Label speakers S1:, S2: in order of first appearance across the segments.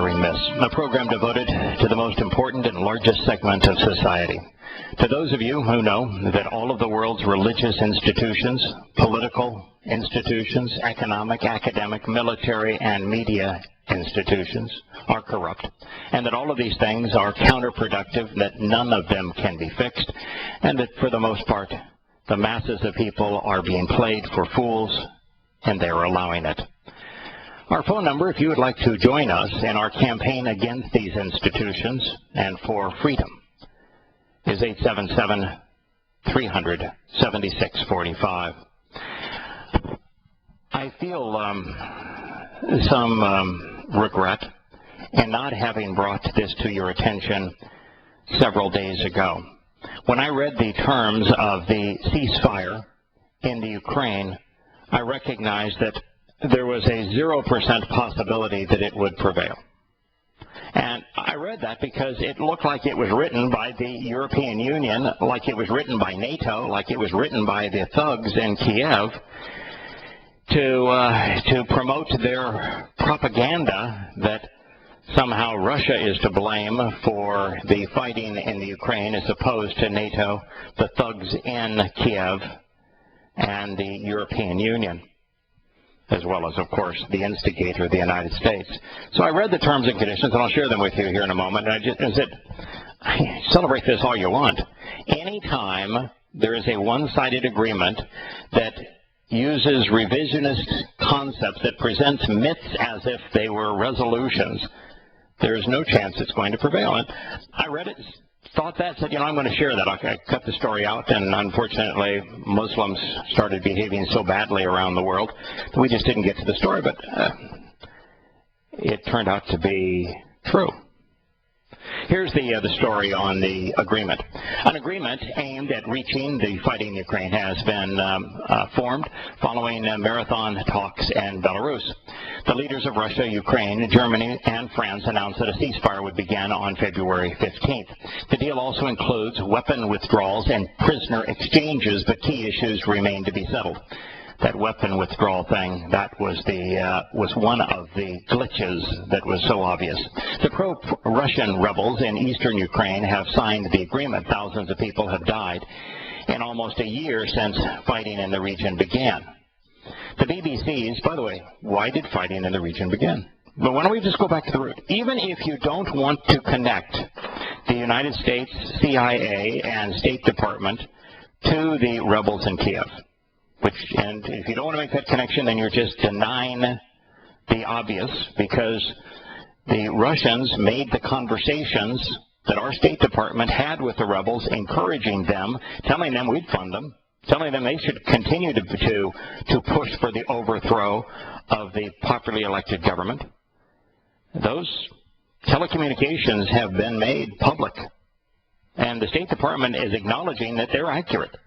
S1: Shattering Myths, a program devoted to the most important and largest segment of society. To those of you who know that all of the world's religious institutions, political institutions, economic, academic, military, and media institutions are corrupt, and that all of these things are counterproductive, that none of them can be fixed, and that for the most part, the masses of people are being played for fools, and they're allowing it. Our phone number, if you would like to join us in our campaign against these institutions and for freedom, is 877-300-7645. I feel some regret in not having brought this to your attention several days ago. When I read the terms of the ceasefire in the Ukraine, I recognized that there was a 0% possibility that it would prevail. And I read that because it looked like it was written by the European Union, like it was written by NATO, like it was written by the thugs in Kiev to promote their propaganda that somehow Russia is to blame for the fighting in the Ukraine as opposed to NATO, the thugs in Kiev, and the European Union, as well as, of course, the instigator, the United States. So I read the terms and conditions, and I'll share them with you here in a moment. And I said, celebrate this all you want. Anytime there is a one-sided agreement that uses revisionist concepts, that presents myths as if they were resolutions, there is no chance it's going to prevail. And I read it, thought that, said, I'm going to share that. I cut the story out, and unfortunately, Muslims started behaving so badly around the world that we just didn't get to the story, but it turned out to be true. Here's the story on the agreement. An agreement aimed at reaching the fighting in Ukraine has been formed following marathon talks in Belarus. The leaders of Russia, Ukraine, Germany, and France announced that a ceasefire would begin on February 15th. The deal also includes weapon withdrawals and prisoner exchanges, but key issues remain to be settled. That weapon withdrawal thing, that was one of the glitches that was so obvious. The pro-Russian rebels in eastern Ukraine have signed the agreement. Thousands of people have died in almost a year since fighting in the region began. The BBC's, by the way, why did fighting in the region begin? But why don't we just go back to the root? Even if you don't want to connect the United States, CIA, and State Department to the rebels in Kiev, and if you don't want to make that connection, then you're just denying the obvious, because the Russians made the conversations that our State Department had with the rebels, encouraging them, telling them we'd fund them, telling them they should continue to push for the overthrow of the popularly elected government. Those telecommunications have been made public, and the State Department is acknowledging that they're accurate.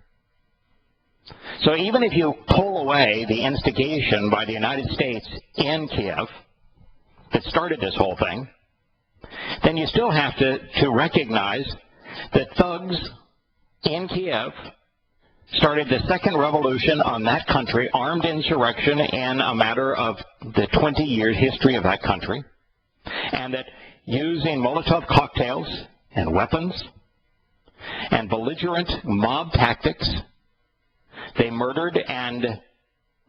S1: So even if you pull away the instigation by the United States in Kiev that started this whole thing, then you still have to recognize that thugs in Kiev started the second revolution on that country, armed insurrection in a matter of the 20-year history of that country, and that using Molotov cocktails and weapons and belligerent mob tactics, they murdered and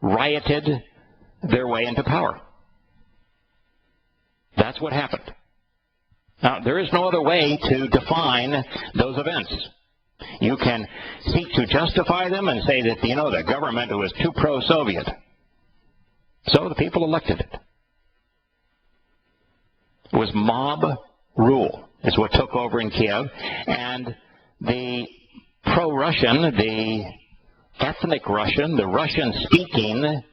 S1: rioted their way into power. That's what happened. Now, there is no other way to define those events. You can seek to justify them and say that, the government was too pro-Soviet. So the people elected it. It was mob rule is what took over in Kiev, and the pro-Russian, the ethnic Russian, the Russian-speaking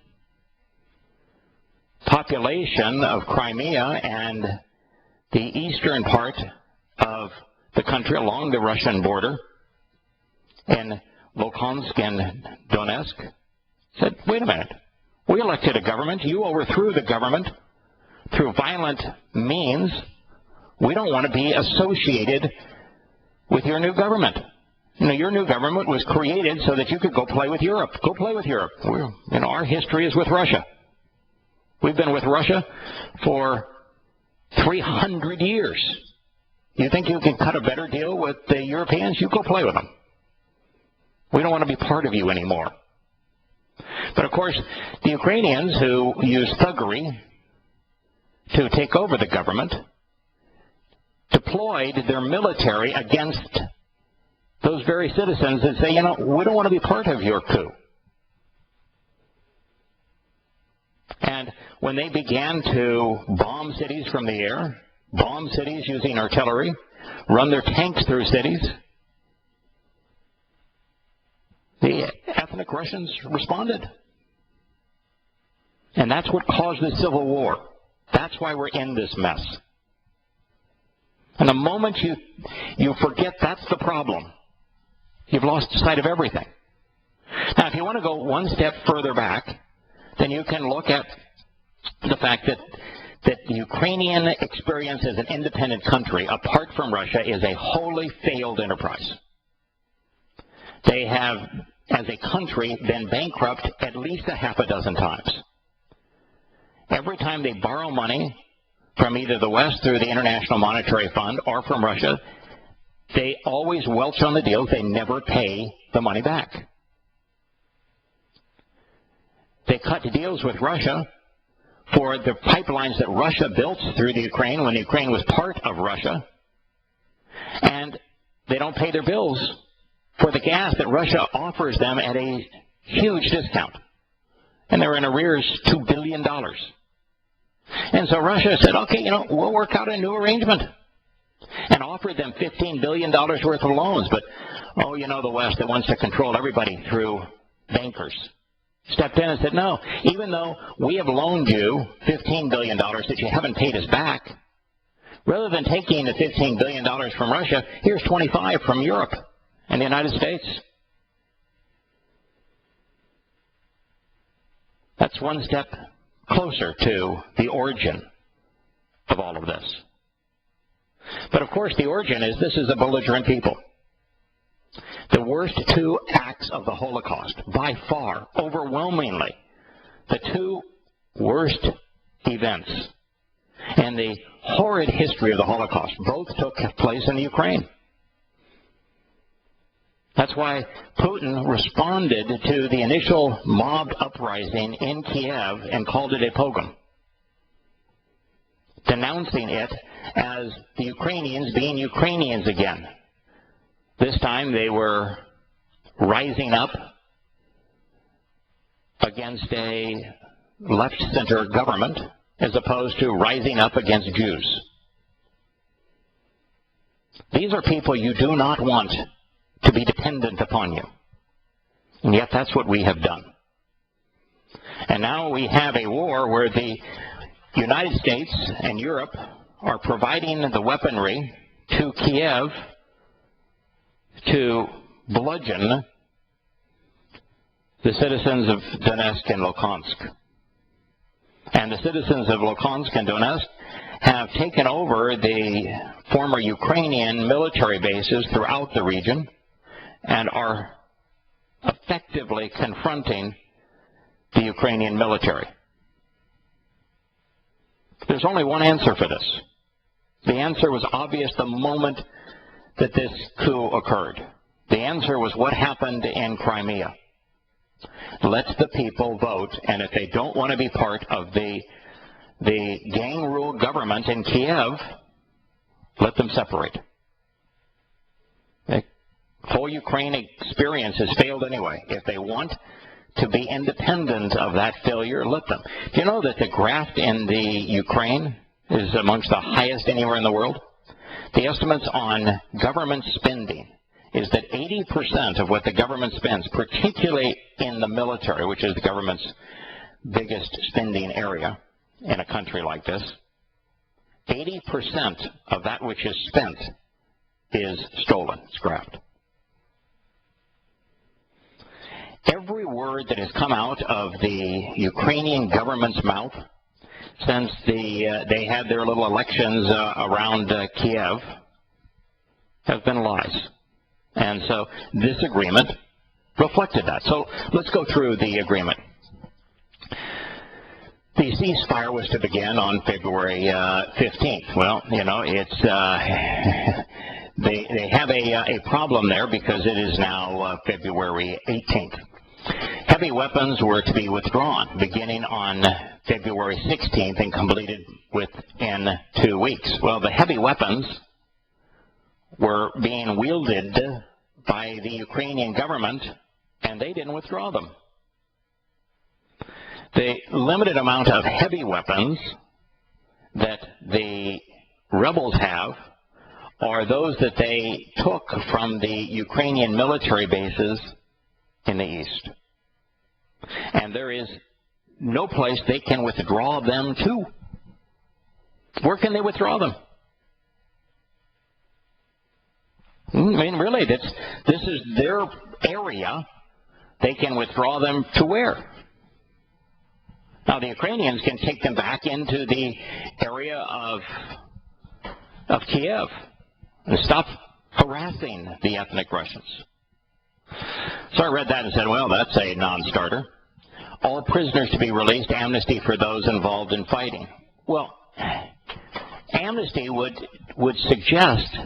S1: population of Crimea and the eastern part of the country along the Russian border in Luhansk and Donetsk said, wait a minute, we elected a government, you overthrew the government through violent means, we don't want to be associated with your new government. Your new government was created so that you could go play with Europe. Go play with Europe. Our history is with Russia. We've been with Russia for 300 years. You think you can cut a better deal with the Europeans? You go play with them. We don't want to be part of you anymore. But of course, the Ukrainians who use thuggery to take over the government deployed their military against those very citizens and say, you know, we don't want to be part of your coup. And when they began to bomb cities from the air, bomb cities using artillery, run their tanks through cities, the ethnic Russians responded. And that's what caused the civil war. That's why we're in this mess. And the moment you forget that's the problem, you've lost sight of everything. Now, if you want to go one step further back, then you can look at the fact that the Ukrainian experience as an independent country, apart from Russia, is a wholly failed enterprise. They have, as a country, been bankrupt at least a half a dozen times. Every time they borrow money from either the West through the International Monetary Fund or from Russia, they always welch on the deals. They never pay the money back. They cut deals with Russia for the pipelines that Russia built through the Ukraine when the Ukraine was part of Russia. And they don't pay their bills for the gas that Russia offers them at a huge discount. And they're in arrears $2 billion. And so Russia said, okay, you know, we'll work out a new arrangement. And offered them $15 billion worth of loans. But, oh, you know, the West that wants to control everybody through bankers stepped in and said, no, even though we have loaned you $15 billion that you haven't paid us back, rather than taking the $15 billion from Russia, here's 25 from Europe and the United States. That's one step closer to the origin of all of this. But of course, the origin is this is a belligerent people. The worst two acts of the Holocaust, by far, overwhelmingly, the two worst events in the horrid history of the Holocaust, both took place in the Ukraine. That's why Putin responded to the initial mob uprising in Kiev and called it a pogrom, denouncing it as the Ukrainians being Ukrainians again. This time they were rising up against a left-center government as opposed to rising up against Jews. These are people you do not want to be dependent upon you. And yet that's what we have done. And now we have a war where the United States and Europe are providing the weaponry to Kiev to bludgeon the citizens of Donetsk and Luhansk. And the citizens of Luhansk and Donetsk have taken over the former Ukrainian military bases throughout the region and are effectively confronting the Ukrainian military. There's only one answer for this. The answer was obvious the moment that this coup occurred. The answer was what happened in Crimea. Let the people vote, and if they don't want to be part of the gang-ruled government in Kiev, let them separate. The whole Ukraine experience has failed anyway. If they want to be independent of that failure, let them. Do you know that the graft in the Ukraine is amongst the highest anywhere in the world? The estimates on government spending is that 80% of what the government spends, particularly in the military, which is the government's biggest spending area in a country like this, 80% of that which is spent is stolen, it's grabbed. Every word that has come out of the Ukrainian government's mouth since they had their little elections around Kiev have been lies. And so this agreement reflected that. So let's go through the agreement. The ceasefire was to begin on February 15th. Well, you know, it's they have a problem there because it is now February 18th. Heavy weapons were to be withdrawn beginning on February 16th and completed within 2 weeks. Well, the heavy weapons were being wielded by the Ukrainian government, and they didn't withdraw them. The limited amount of heavy weapons that the rebels have are those that they took from the Ukrainian military bases in the east. And there is no place they can withdraw them to. Where can they withdraw them? I mean, really, this is their area. They can withdraw them to where? Now, the Ukrainians can take them back into the area of Kiev and stop harassing the ethnic Russians. So I read that and said, well, that's a non-starter. All prisoners to be released, amnesty for those involved in fighting. Well, amnesty would suggest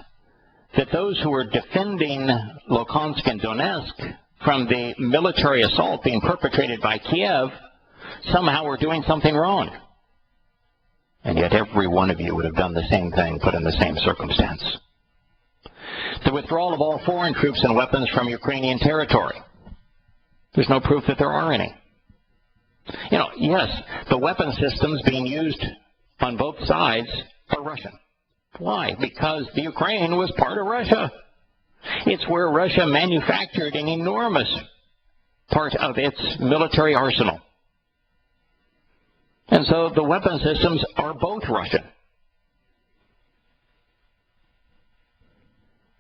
S1: that those who are defending Luhansk and Donetsk from the military assault being perpetrated by Kiev somehow were doing something wrong. And yet every one of you would have done the same thing, put in the same circumstance. The withdrawal of all foreign troops and weapons from Ukrainian territory. There's no proof that there are any. You know, yes, the weapon systems being used on both sides are Russian. Why? Because the Ukraine was part of Russia. It's where Russia manufactured an enormous part of its military arsenal. And so the weapon systems are both Russian.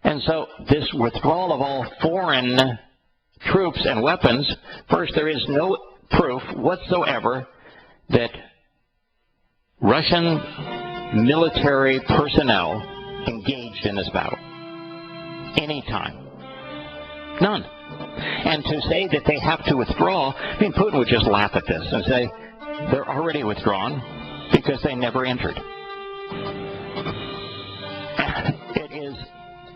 S1: And so this withdrawal of all foreign troops and weapons, first, there is no proof whatsoever that Russian military personnel engaged in this battle. Anytime. None. And to say that they have to withdraw, I mean, Putin would just laugh at this and say, they're already withdrawn because they never entered. It is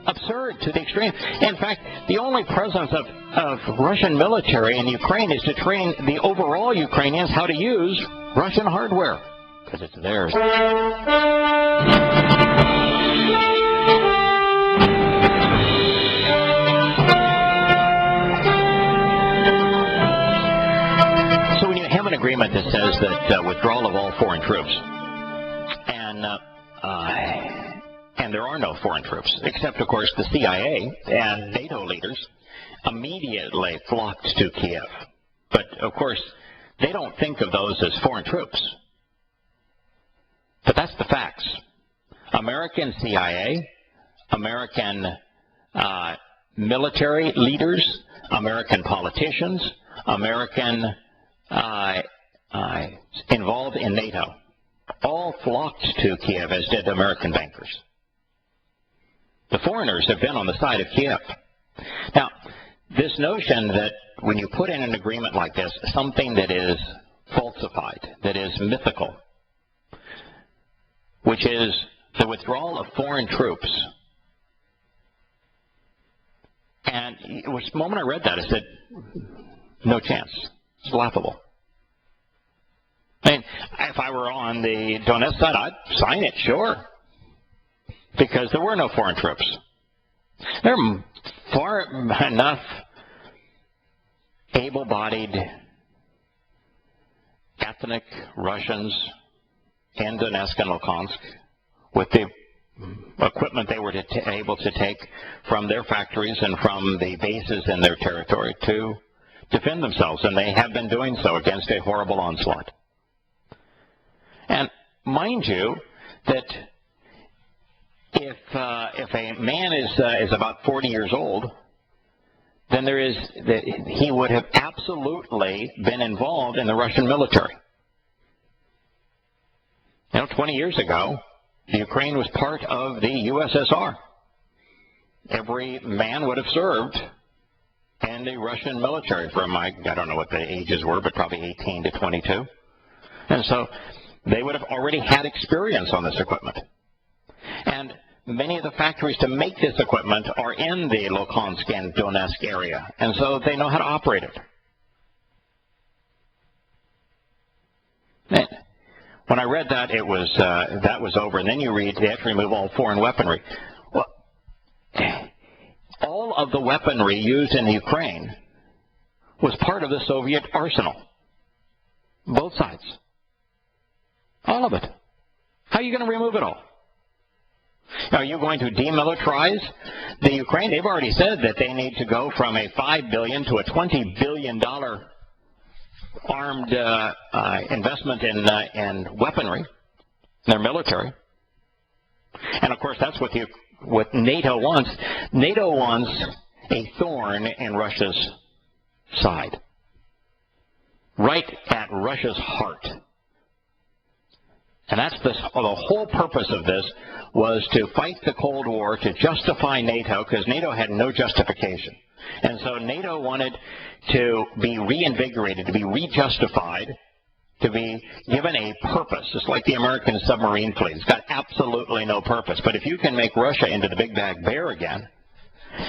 S1: absurd to the extreme. In fact, the only presence of Russian military in Ukraine is to train the overall Ukrainians how to use Russian hardware, because it's theirs. So when you have an agreement that says that withdrawal of all foreign troops, and there are no foreign troops, except, of course, the CIA and NATO leaders immediately flocked to Kiev. But, of course, they don't think of those as foreign troops. But that's the facts. American CIA, American military leaders, American politicians, American involved in NATO, all flocked to Kiev, as did American bankers. The foreigners have been on the side of Kiev. Now, this notion that when you put in an agreement like this, something that is falsified, that is mythical, which is the withdrawal of foreign troops. And the moment I read that, I said, no chance. It's laughable. I mean, if I were on the Donetsk side, I'd sign it, sure. Because there were no foreign troops. There are far enough able-bodied ethnic Russians in Donetsk and Luhansk with the equipment they were able to take from their factories and from the bases in their territory to defend themselves, and they have been doing so against a horrible onslaught. And mind you, that if a man is about 40 years old, then he would have absolutely been involved in the Russian military. You know, 20 years ago, the Ukraine was part of the USSR. Every man would have served in the Russian military from, I don't know what the ages were, but probably 18 to 22. And so they would have already had experience on this equipment. And many of the factories to make this equipment are in the Luhansk and Donetsk area, and so they know how to operate it. And when I read that, it was that was over. And then you read they have to remove all foreign weaponry. Well, all of the weaponry used in Ukraine was part of the Soviet arsenal. Both sides. All of it. How are you going to remove it all? Are you going to demilitarize the Ukraine? They've already said that they need to go from a $5 billion to a $20 billion armed investment in weaponry, their military. And, of course, that's what NATO wants. NATO wants a thorn in Russia's side, right at Russia's heart. And that's the whole purpose of this, was to fight the Cold War, to justify NATO, because NATO had no justification. And so NATO wanted to be reinvigorated, to be rejustified, to be given a purpose. It's like the American submarine fleet. It's got absolutely no purpose. But if you can make Russia into the big bad bear again,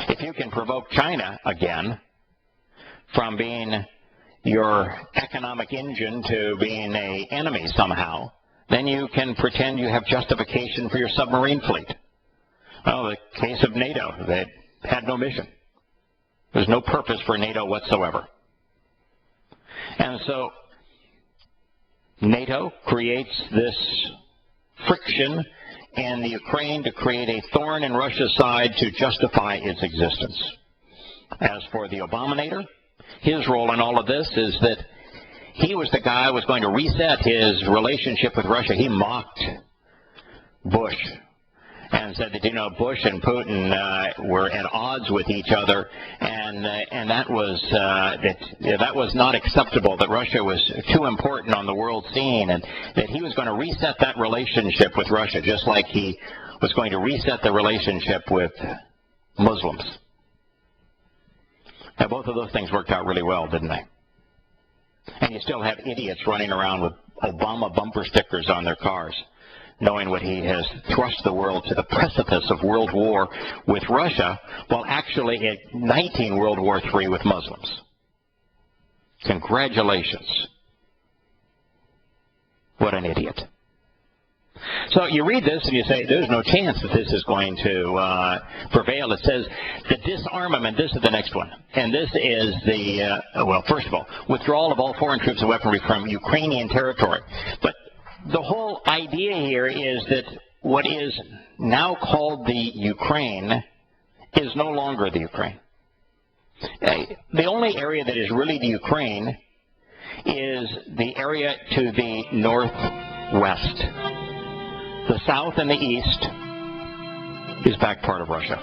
S1: if you can provoke China again from being your economic engine to being an enemy somehow, then you can pretend you have justification for your submarine fleet. Well, the case of NATO, they had no mission. There's no purpose for NATO whatsoever. And so NATO creates this friction in the Ukraine to create a thorn in Russia's side to justify its existence. As for the Abominator, his role in all of this is that he was the guy who was going to reset his relationship with Russia. He mocked Bush and said that, Bush and Putin were at odds with each other, and that was not acceptable, that Russia was too important on the world scene, and that he was going to reset that relationship with Russia, just like he was going to reset the relationship with Muslims. Now, both of those things worked out really well, didn't they? And you still have idiots running around with Obama bumper stickers on their cars, knowing what he has thrust the world to the precipice of World War with Russia, while actually igniting World War III with Muslims. Congratulations. What an idiot. So you read this and you say, there's no chance that this is going to prevail. It says the disarmament, this is the next one. And this is the, well, first of all, withdrawal of all foreign troops and weaponry from Ukrainian territory. But the whole idea here is that what is now called the Ukraine is no longer the Ukraine. The only area that is really the Ukraine is the area to the northwest. The south and the east is back part of Russia.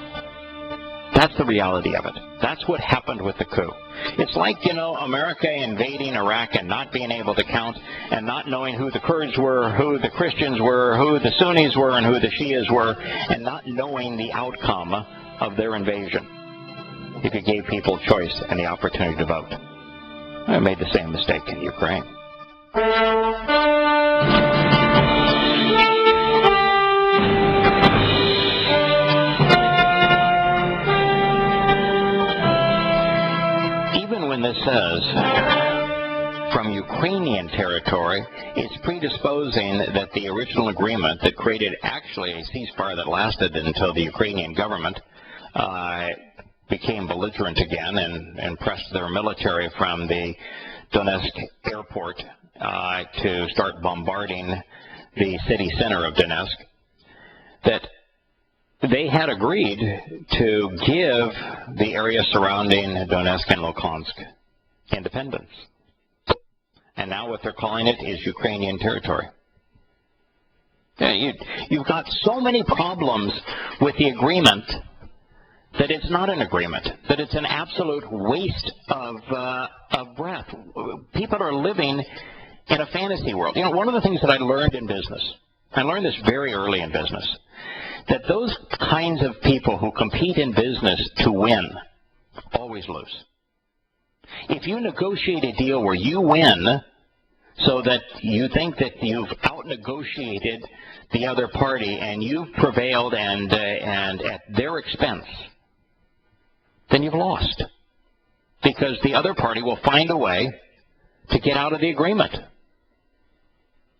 S1: That's the reality of it. That's what happened with the coup. It's like, America invading Iraq and not being able to count and not knowing who the Kurds were, who the Christians were, who the Sunnis were, and who the Shias were, and not knowing the outcome of their invasion if you gave people choice and the opportunity to vote. I made the same mistake in Ukraine. When this says from Ukrainian territory, it's predisposing that the original agreement that created actually a ceasefire that lasted until the Ukrainian government became belligerent again and pressed their military from the Donetsk airport to start bombarding the city center of Donetsk, that they had agreed to give the area surrounding Donetsk and Luhansk independence. And now what they're calling it is Ukrainian territory. You've got so many problems with the agreement that it's not an agreement, that it's an absolute waste of breath. People are living in a fantasy world. One of the things that I learned in business, I learned this very early in business, that those kinds of people who compete in business to win always lose. If you negotiate a deal where you win so that you think that you've out-negotiated the other party and you've prevailed and at their expense, then you've lost. Because the other party will find a way to get out of the agreement.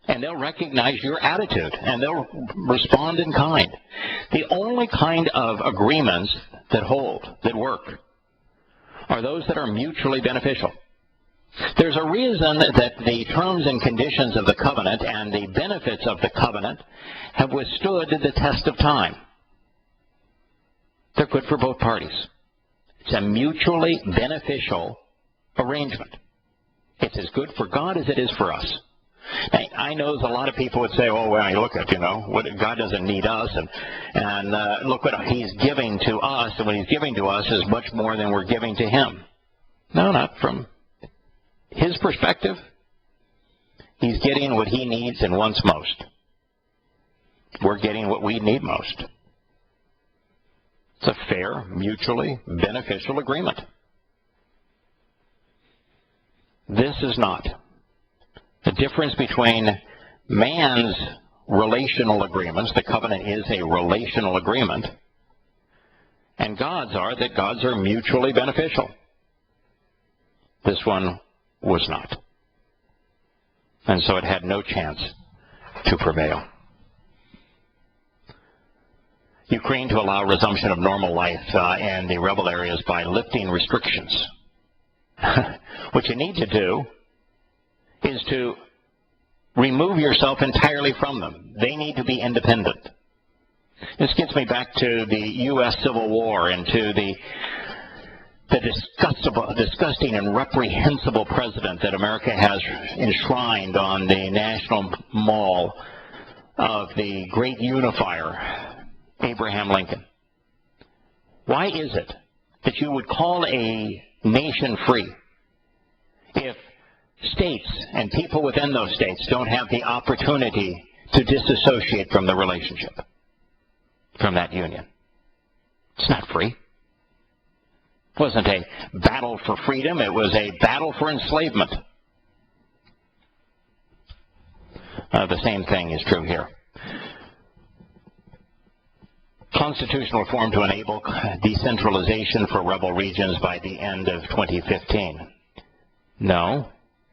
S1: And they'll recognize your attitude, and they'll respond in kind. The only kind of agreements that hold, that work, are those that are mutually beneficial. There's a reason that the terms and conditions of the covenant and the benefits of the covenant have withstood the test of time. They're good for both parties. It's a mutually beneficial arrangement. It's as good for God as it is for us. Now, I know a lot of people would say, oh, well, look at, God doesn't need us, and look what He's giving to us, and what He's giving to us is much more than we're giving to Him. No, not from His perspective. He's getting what He needs and wants most. We're getting what we need most. It's a fair, mutually beneficial agreement. This is not. The difference between man's relational agreements, the covenant is a relational agreement, and God's are that God's are mutually beneficial. This one was not. And so it had no chance to prevail. Ukraine to allow resumption of normal life in the rebel areas by lifting restrictions. What you need to do is to remove yourself entirely from them. They need to be independent. This gets me back to the U.S. Civil War and to the disgusting and reprehensible president that America has enshrined on the National Mall of the great unifier, Abraham Lincoln. Why is it that you would call a nation free if states and people within those states don't have the opportunity to disassociate from the relationship, from that union? It's not free. It wasn't a battle for freedom. It was a battle for enslavement. The same thing is true here. Constitutional reform to enable decentralization for rebel regions by the end of 2015. No,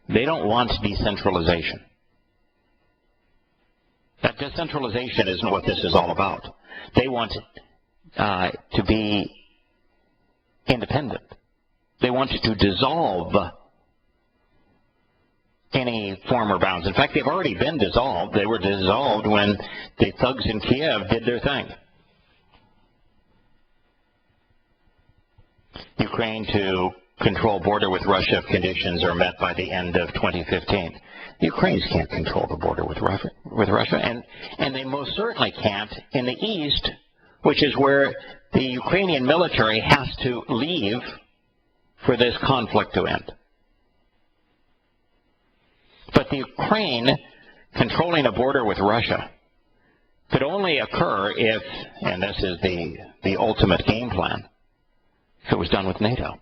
S1: they don't want decentralization. That decentralization isn't what this is all about. They want to be independent. They want to dissolve any former bounds. In fact, they've already been dissolved. They were dissolved when the thugs in Kiev did their thing. Ukraine to control border with Russia if conditions are met by the end of 2015. The Ukrainians can't control the border with Russia, and they most certainly can't in the east, which is where the Ukrainian military has to leave for this conflict to end. But the Ukraine controlling a border with Russia could only occur if, and this is the ultimate game plan, if it was done with NATO.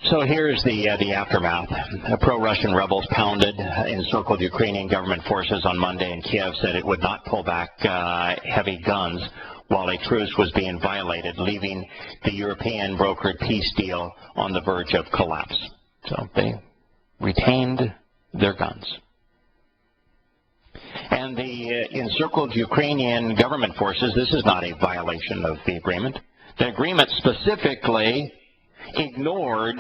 S1: So here's the aftermath. Pro-Russian rebels pounded, encircled Ukrainian government forces on Monday, and Kiev said it would not pull back heavy guns while a truce was being violated, leaving the European brokered peace deal on the verge of collapse. So they retained their guns. And the encircled Ukrainian government forces, this is not a violation of the agreement. The agreement specifically ignored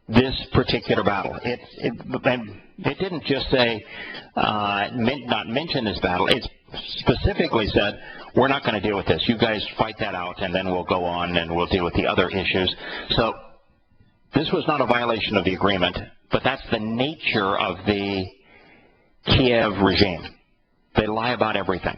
S1: this particular battle. It didn't just say, not mention this battle. It specifically said, we're not going to deal with this. You guys fight that out, and then we'll go on and we'll deal with the other issues. So this was not a violation of the agreement, but that's the nature of the Kiev regime. They lie about everything.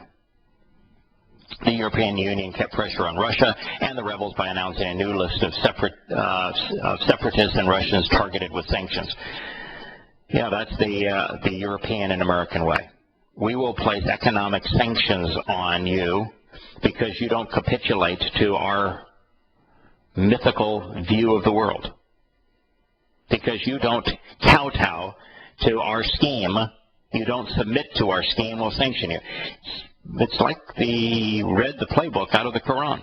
S1: The European Union kept pressure on Russia and the rebels by announcing a new list of separatists and Russians targeted with sanctions. Yeah, that's the European and American way. We will place economic sanctions on you because you don't capitulate to our mythical view of the world. because you don't kowtow to our scheme, you don't submit to our scheme, we'll sanction you. It's like read the playbook out of the Quran.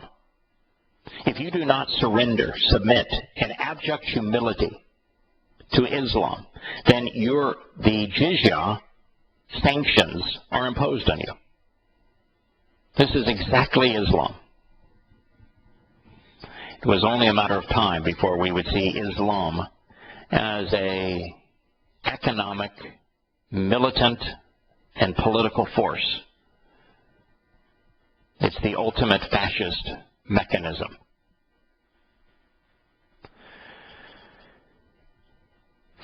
S1: If you do not surrender, submit, in abject humility to Islam, then the jizya sanctions are imposed on you. This is exactly Islam. It was only a matter of time before we would see Islam as a economic, militant, and political force. It's the ultimate fascist mechanism.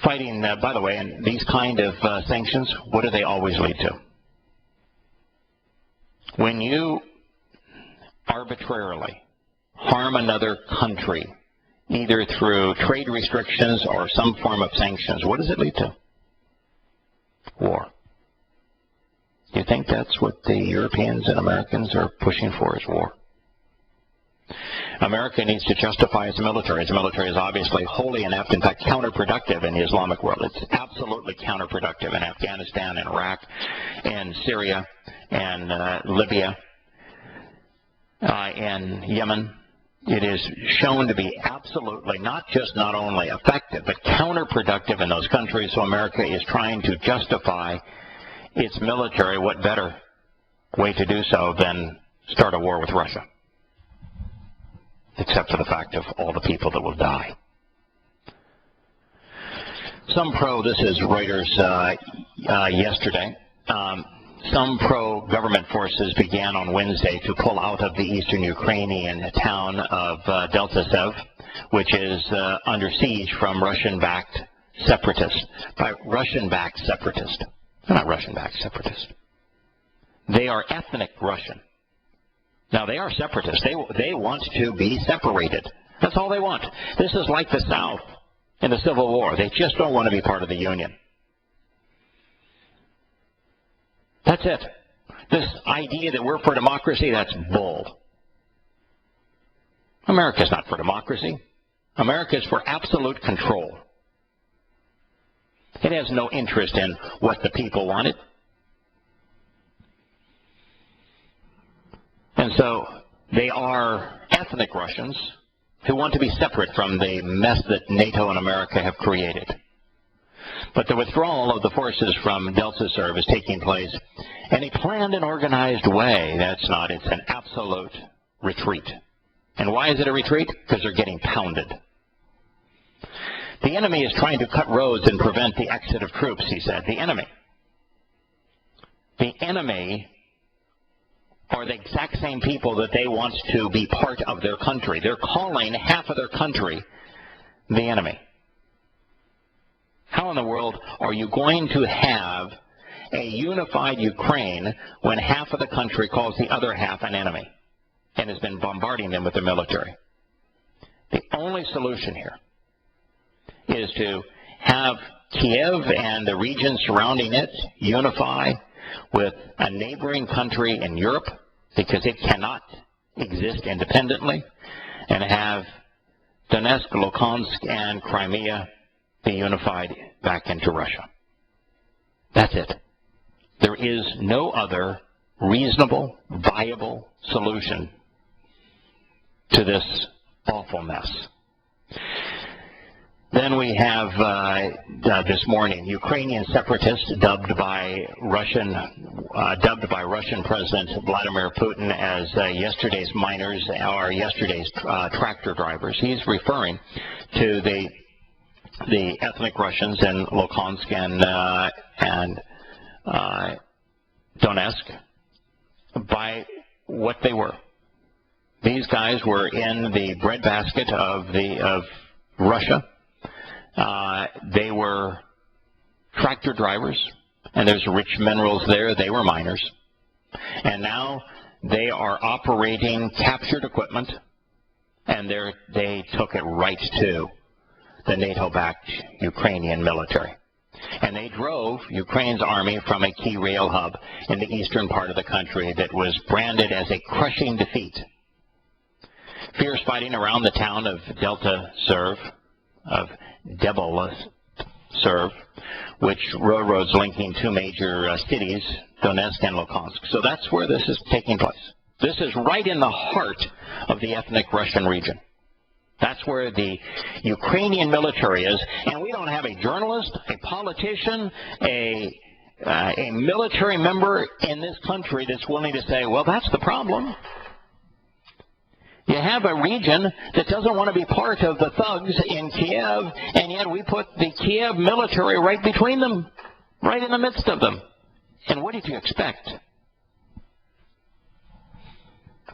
S1: Fighting, by the way, and these kind of sanctions, what do they always lead to? When you arbitrarily harm another country, either through trade restrictions or some form of sanctions, what does it lead to? War. Do you think that's what the Europeans and Americans are pushing for, is war? America needs to justify its military. Its military is obviously wholly inept, in fact counterproductive in the Islamic world. It's absolutely counterproductive in Afghanistan and Iraq and Syria and Libya and Yemen. It is shown to be absolutely not only effective, but counterproductive in those countries. So America is trying to justify its military. What better way to do so than start a war with Russia? Except for the fact of all the people that will die. This is Reuters yesterday. Some pro-government forces began on Wednesday to pull out of the eastern Ukrainian town of Deltasev, which is under siege from Russian-backed separatists. By Russian-backed separatists. They're not Russian-backed separatists. They are ethnic Russian. Now, they are separatists. They want to be separated. That's all they want. This is like the South in the Civil War. They just don't want to be part of the Union. That's it. This idea that we're for democracy, that's bull. America's not for democracy. America's for absolute control. It has no interest in what the people wanted. And so they are ethnic Russians who want to be separate from the mess that NATO and America have created. But the withdrawal of the forces from Deltasev is taking place in a planned and organized way. That's not. It's an absolute retreat. And why is it a retreat? Because they're getting pounded. The enemy is trying to cut roads and prevent the exit of troops, he said. The enemy. The enemy are the exact same people that they want to be part of their country. They're calling half of their country the enemy. How in the world are you going to have a unified Ukraine when half of the country calls the other half an enemy and has been bombarding them with the military? The only solution here is to have Kiev and the region surrounding it unify with a neighboring country in Europe, because it cannot exist independently, and have Donetsk, Luhansk, and Crimea be unified back into Russia. That's it. There is no other reasonable, viable solution to this awful mess. Then we have this morning Ukrainian separatists dubbed by Russian President Vladimir Putin as yesterday's miners or yesterday's tractor drivers. He's referring to the ethnic Russians in Luhansk and Donetsk by what they were. These guys were in the breadbasket of Russia. They were tractor drivers, and there's rich minerals there. They were miners. And now they are operating captured equipment, and they took it right to the NATO-backed Ukrainian military. And they drove Ukraine's army from a key rail hub in the eastern part of the country that was branded as a crushing defeat. Fierce fighting around the town of Deltasev of Deboltseve, which railroads linking two major cities, Donetsk and Luhansk. So that's where this is taking place. This is right in the heart of the ethnic Russian region. That's where the Ukrainian military is, and we don't have a journalist, a politician, a military member in this country that's willing to say, well, that's the problem. You have a region that doesn't want to be part of the thugs in Kiev, and yet we put the Kiev military right between them, right in the midst of them. And what did you expect?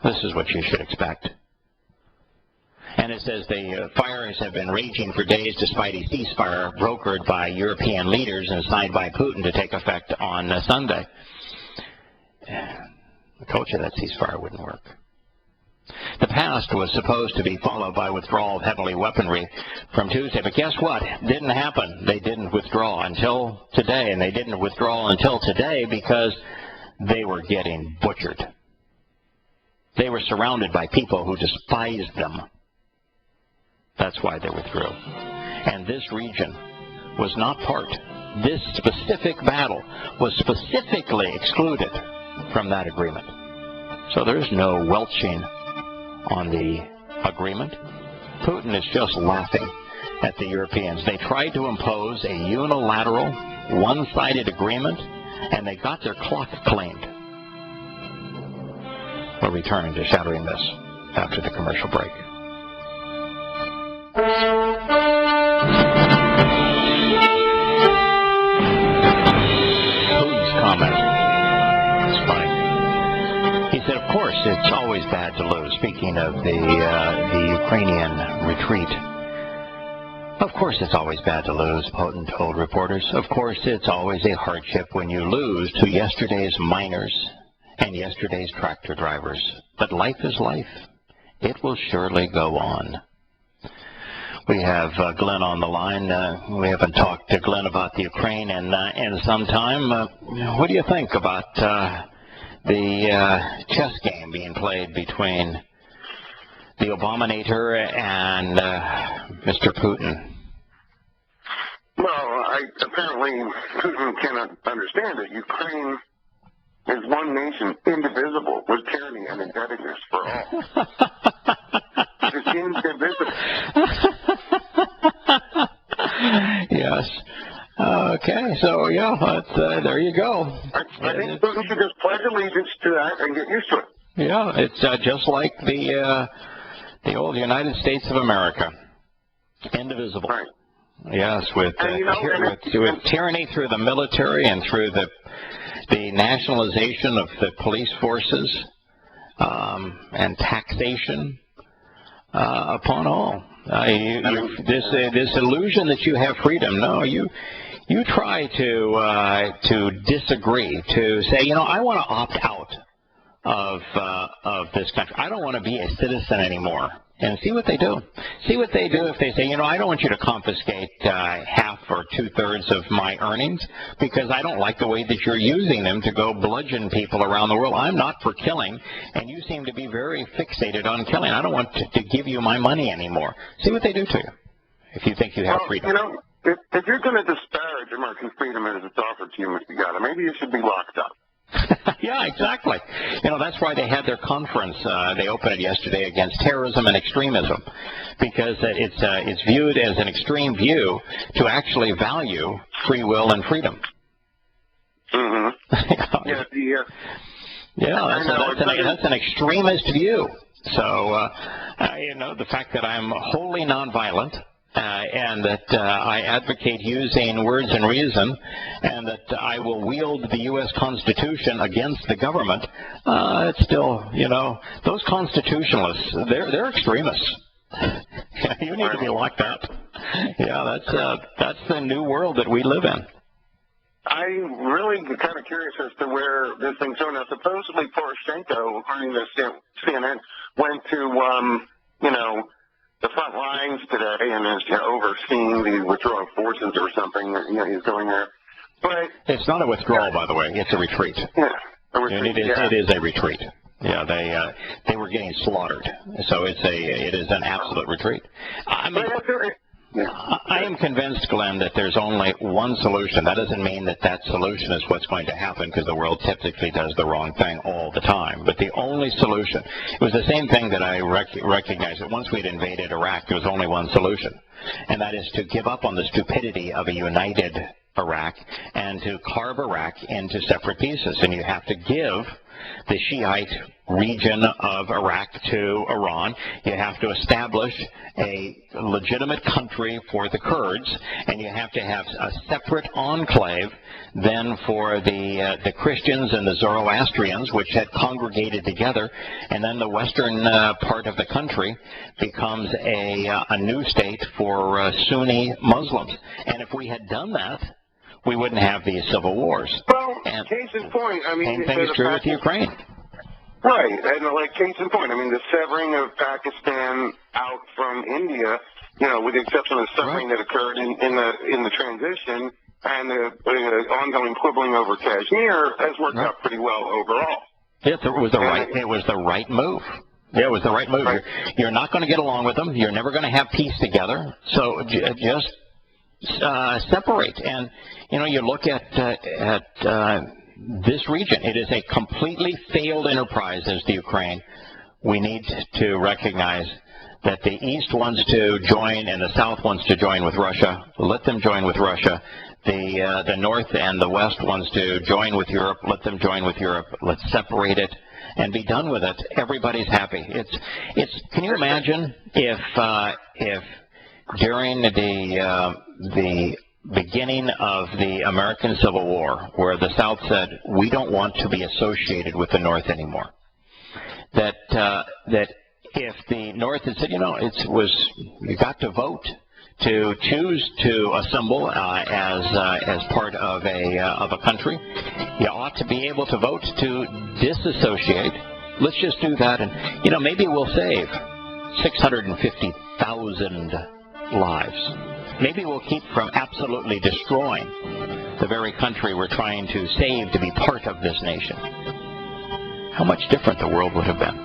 S1: This is what you should expect. And it says the fires have been raging for days despite a ceasefire brokered by European leaders and signed by Putin to take effect on Sunday. I told you that ceasefire wouldn't work. The past was supposed to be followed by withdrawal of heavy weaponry from Tuesday, but guess what? Didn't happen. They didn't withdraw until today, and they didn't withdraw until today because they were getting butchered. They were surrounded by people who despised them. That's why they withdrew. And this region was not part. This specific battle was specifically excluded from that agreement. So there's no welching on the agreement. Putin is just laughing at the Europeans. They tried to impose a unilateral, one-sided agreement, and they got their clock claimed. We're returning to Shattering Myths after the commercial break. Putin's comment. It's funny. He said, of course, it's always bad to lose. Speaking of the Ukrainian retreat. Of course it's always bad to lose, Putin told reporters. Of course it's always a hardship when you lose to yesterday's miners and yesterday's tractor drivers. But life is life. It will surely go on. We have Glenn on the line. We haven't talked to Glenn about the Ukraine in some time. What do you think about the chess game being played between the Obaminator and Mr. Putin?
S2: Well, apparently Putin cannot understand that Ukraine is one nation, indivisible, with tyranny and indebtedness for all. It is indivisible.
S1: Yes. Okay, so yeah, there you go.
S2: I think Putin should just pledge allegiance to that and get used to it.
S1: Yeah, it's just like the old United States of America, indivisible.
S2: Right.
S1: Yes, with tyranny through the military and through the nationalization of the police forces and taxation upon all. This illusion that you have freedom. No, you try to disagree, to say, I want to opt out of this country. I don't want to be a citizen anymore. And see what they do. See what they do if they say, I don't want you to confiscate half or two-thirds of my earnings because I don't like the way that you're using them to go bludgeon people around the world. I'm not for killing, and you seem to be very fixated on killing. I don't want to give you my money anymore. See what they do to you if you think you have freedom.
S2: If you're going to disparage American freedom as it's offered to you, Mr. Gata, maybe you should be locked up.
S1: Yeah, exactly. That's why they had their conference. They opened it yesterday against terrorism and extremism, because it's viewed as an extreme view to actually value free will and freedom.
S2: Mm-hmm.
S1: That's an extremist view. So, the fact that I'm wholly nonviolent. And that I advocate using words and reason, and that I will wield the U.S. Constitution against the government, it's still, those constitutionalists, they're extremists. You need to be locked up. Yeah, that's the new world that we live in.
S2: I'm really kind of curious as to where this thing's going. Now, supposedly Poroshenko, according to CNN, went to, the front lines today and is overseeing the withdrawing forces or something. He's going there. But
S1: it's not a withdrawal, by the way. It's a retreat.
S2: Yeah, a retreat.
S1: It is a retreat. Yeah, they were getting slaughtered. So it is an absolute retreat. I am convinced, Glenn, that there's only one solution. That doesn't mean that that solution is what's going to happen, because the world typically does the wrong thing all the time. But the only solution, it was the same thing that I recognized that once we'd invaded Iraq, there was only one solution, and that is to give up on the stupidity of a united Iraq and to carve Iraq into separate pieces. And you have to give the Shiite region of Iraq to Iran. You have to establish a legitimate country for the Kurds, and you have to have a separate enclave then for the Christians and the Zoroastrians, which had congregated together, and then the western part of the country becomes a new state for Sunni Muslims. And if we had done that, we wouldn't have these civil wars.
S2: Well,
S1: and,
S2: case in point, I mean,
S1: same thing is true with Ukraine.
S2: Right, and like case in point, I mean, the severing of Pakistan out from India, you know, with the exception of the severing that occurred in the transition and the ongoing quibbling over Kashmir, has worked out pretty well overall.
S1: It was the right move. Yeah, it was the right move.
S2: Right.
S1: You're not going to get along with them. You're never going to have peace together. So just separate. And you know, you look at this region. It is a completely failed enterprise as the Ukraine. We need to recognize that the East wants to join and the South wants to join with Russia. Let them join with Russia. The North and the West wants to join with Europe. Let them join with Europe. Let's separate it and be done with it. Everybody's happy. It's. Can you imagine if during the beginning of the American Civil War, where the South said, we don't want to be associated with the North anymore, that if the North had said, you know, you got to vote to choose to assemble as part of a country, you ought to be able to vote to disassociate. Let's just do that, and you know, maybe we'll save 650,000 lives. Maybe we'll keep from absolutely destroying the very country we're trying to save to be part of this nation. How much different the world would have been.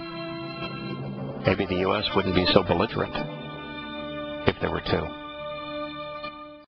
S1: Maybe the U.S. wouldn't be so belligerent if there were two.